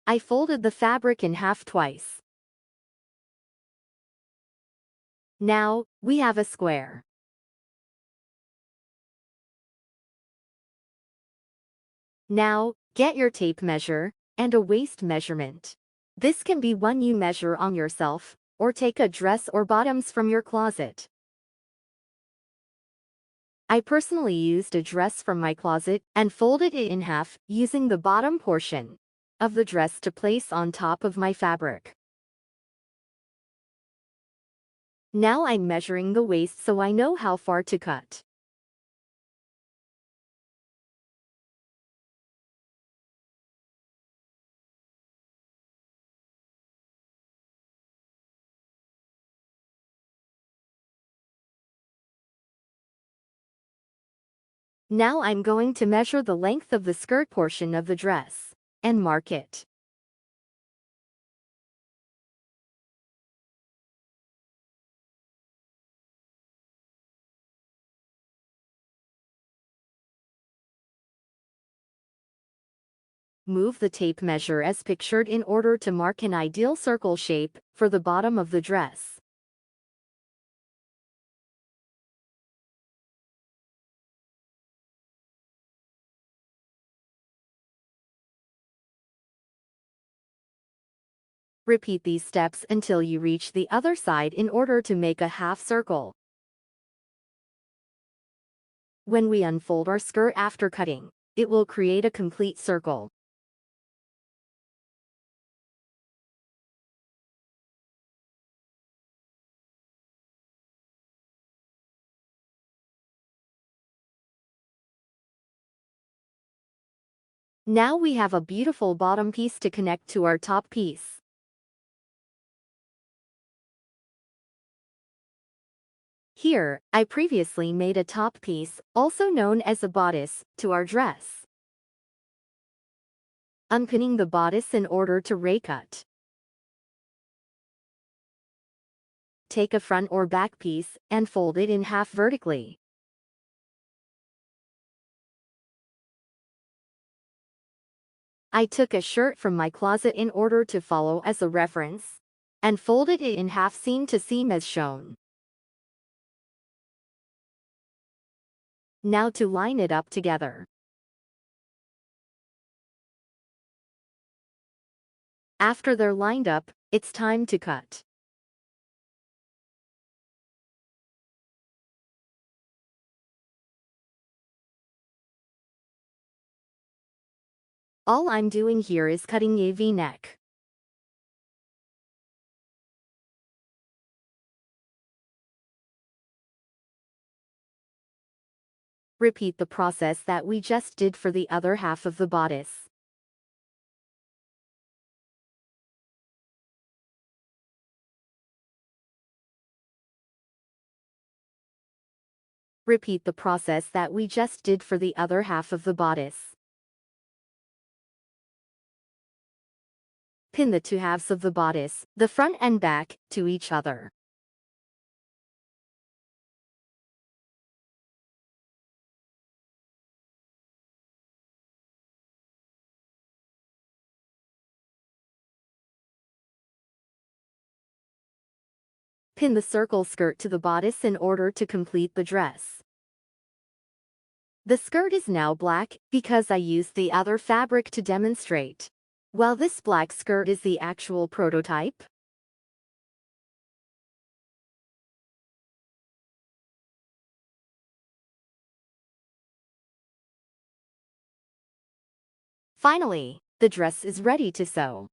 I folded the fabric in half twice. Now, we have a square. Now, get your tape measure and a waist measurement. This can be one you measure on yourself, or take a dress or bottoms from your closet. I personally used a dress from my closet and folded it in half using the bottom portion of the dress to place on top of my fabric. Now I'm measuring the waist so I know how far to cut. Now I'm going to measure the length of the skirt portion of the dress and mark it. Move the tape measure as pictured in order to mark an ideal circle shape for the bottom of the dress. Repeat these steps until you reach the other side in order to make a half circle. When we unfold our skirt after cutting, it will create a complete circle. Now we have a beautiful bottom piece to connect to our top piece. Here, I previously made a top piece, also known as a bodice, to our dress. Unpinning the bodice in order to recut. Take a front or back piece and fold it in half vertically. I took a shirt from my closet in order to follow as a reference and folded it in half seam to seam as shown. Now to line it up together. After they're lined up, it's time to cut. All I'm doing here is cutting a V-neck. Repeat the process that we just did for the other half of the bodice. Repeat the process that we just did for the other half of the bodice. Pin the two halves of the bodice, the front and back, to each other. Pin the circle skirt to the bodice in order to complete the dress. The skirt is now black because I used the other fabric to demonstrate, while this black skirt is the actual prototype. Finally, the dress is ready to sew.